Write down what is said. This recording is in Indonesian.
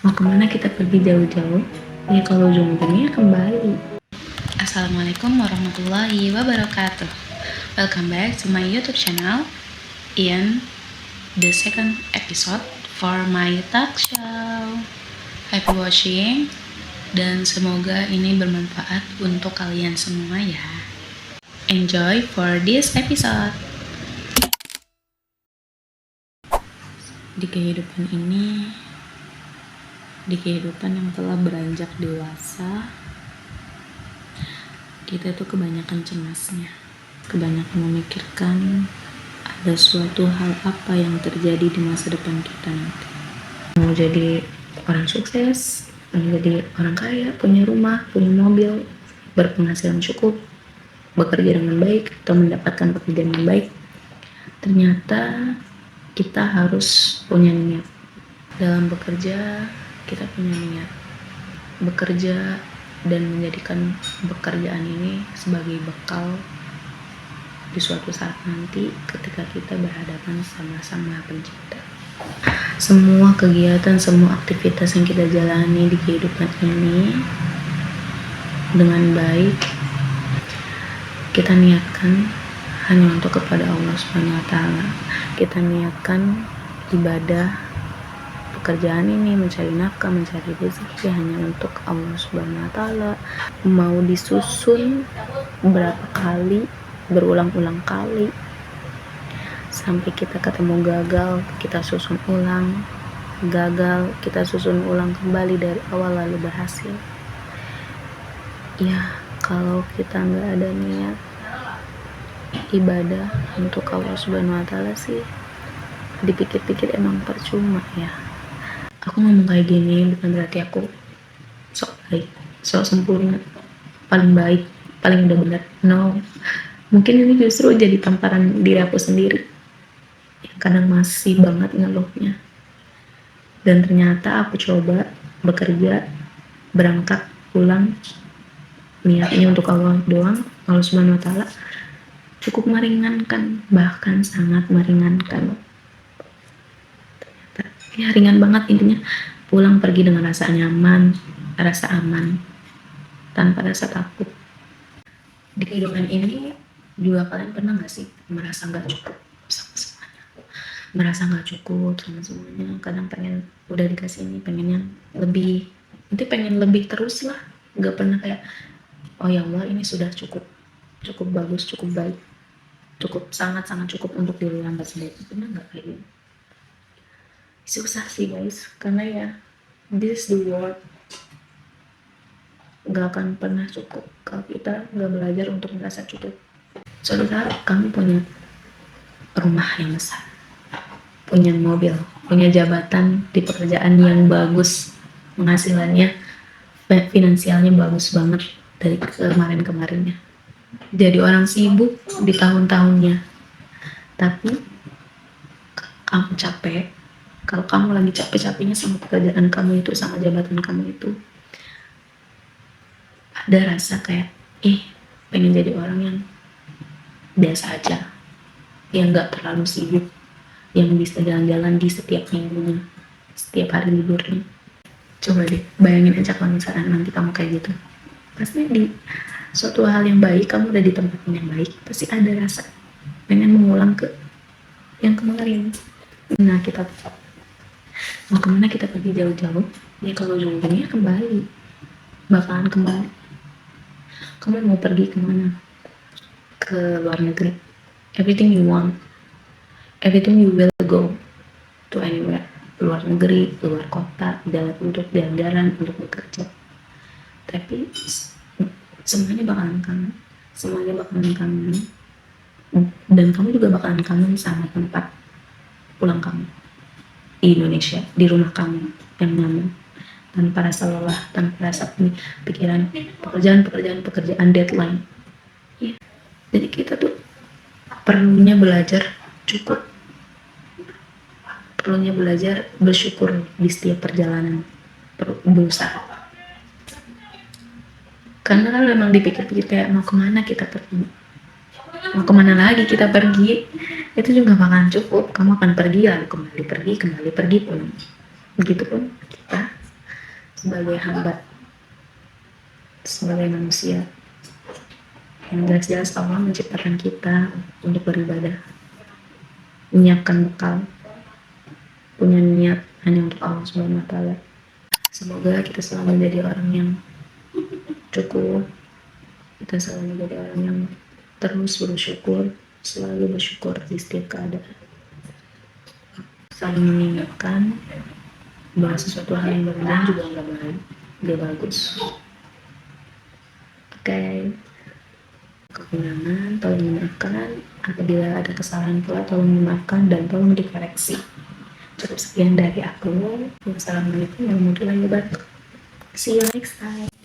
Mau kemana kita pergi jauh-jauh? Ya kalau ujung-ujungnya kembali. Assalamualaikum warahmatullahi wabarakatuh. Welcome back to my YouTube channel in the second episode for my talk show. Happy watching dan semoga ini bermanfaat untuk kalian semua ya. Enjoy for this episode. Di kehidupan yang telah beranjak dewasa, kita tuh kebanyakan cemasnya, kebanyakan memikirkan ada suatu hal apa yang terjadi di masa depan kita nanti. Mau jadi orang sukses, mau jadi orang kaya, punya rumah, punya mobil, berpenghasilan cukup, bekerja dengan baik atau mendapatkan pekerjaan yang baik. Ternyata kita harus punya niat. Dalam bekerja, kita punya niat. Bekerja dan menjadikan pekerjaan ini sebagai bekal di suatu saat nanti ketika kita berhadapan sama Sang Pencipta. Semua kegiatan, semua aktivitas yang kita jalani di kehidupan ini dengan baik, kita niatkan hanya untuk kepada Allah Subhanahu wa Ta'ala. Kita niatkan ibadah, pekerjaan ini, mencari nafkah, mencari rezeki hanya untuk Allah Subhanahu wa Ta'ala. Mau disusun berapa kali, berulang-ulang kali, sampai kita ketemu gagal, kita susun ulang, gagal, kita susun ulang kembali dari awal lalu berhasil. Ya, kalau kita nggak ada niat ibadah untuk Allah Subhanahu wa Ta'ala sih, dipikir-pikir emang percuma ya. Aku ngomong kayak gini bukan berarti aku sok baik, sok sempurna, paling baik, paling udah benar. No, mungkin ini justru jadi tamparan diri aku sendiri yang kadang masih banget ngeluhnya. Dan ternyata aku coba bekerja, berangkat, pulang, niatnya untuk Allah doang, Allah Subhanahu wa Ta'ala, cukup meringankan, bahkan sangat meringankan. Ya ringan banget intinya. Pulang pergi dengan rasa nyaman, rasa aman, tanpa rasa takut. Di kehidupan ini juga kalian pernah gak sih merasa gak cukup sama semuanya, merasa gak cukup sama semuanya, kadang pengen udah dikasih ini, pengen yang lebih, nanti pengen lebih terus lah, gak pernah kayak oh ya Allah ini sudah cukup bagus, cukup baik, cukup sangat-sangat cukup untuk diri yang sebaik. Pernah gak kayak gitu? Susah sih guys, karena ya this the world gak akan pernah cukup kalau kita gak belajar untuk merasa cukup. Suatu saat kamu punya rumah yang besar, punya mobil, punya jabatan di pekerjaan yang bagus, penghasilannya, finansialnya bagus banget dari kemarin-kemarinnya, jadi orang sibuk di tahun-tahunnya, tapi kamu capek. Kalau kamu lagi capek-capeknya sama pekerjaan kamu itu, sama jabatan kamu itu, ada rasa kayak pengen jadi orang yang biasa aja, yang gak terlalu sibuk, yang bisa jalan-jalan di setiap minggunya, setiap hari liburnya. Coba deh bayangin aja kalau misalnya nanti kamu kayak gitu, pasti di suatu hal yang baik, kamu udah di tempat yang baik, pasti ada rasa pengen mengulang ke yang kemarin. Nah, kita mau kemana kita pergi jauh-jauh? Ya kalau ujung-ujungnya kembali, bakalan kembali. Kamu mau pergi kemana? Ke luar negeri. Everything you want, everything you will go to anywhere. Luar negeri, luar kota, untuk jalan-jalan, untuk bekerja. Tapi semuanya bakalan kangen, dan kamu juga bakalan kangen sama tempat pulang kamu di Indonesia, di rumah kamu yang nyaman, tanpa rasa lelah, tanpa rasa pikiran pekerjaan, deadline ya. Jadi kita tuh perlunya belajar cukup, perlunya belajar bersyukur di setiap perjalanan, berusaha. Karena kan memang dipikir-pikir kayak mau kemana kita pergi, mau kemana lagi kita pergi, itu juga bakalan cukup. Kamu akan pergi lalu kembali pergi pulang. Begitupun kita sebagai hamba, sebagai manusia. Yang jelas-jelas Allah menciptakan kita untuk beribadah, menyiapkan bekal, punya niat hanya untuk Allah Subhanahu wa Ta'ala. Semoga kita selalu menjadi orang yang cukup, kita selalu menjadi orang yang terus bersyukur, selalu bersyukur di setiap keadaan, saling mengingatkan bahwa sesuatu hal yang berlebihan juga nggak baik, nggak bagus. Oke. Kekurangan tolong dimaafkan, apabila ada kesalahan pula tolong dimaafkan dan tolong dikoreksi. Cukup sekian dari aku. Wassalamualaikum warahmatullahi wabarakatuh. See you next time.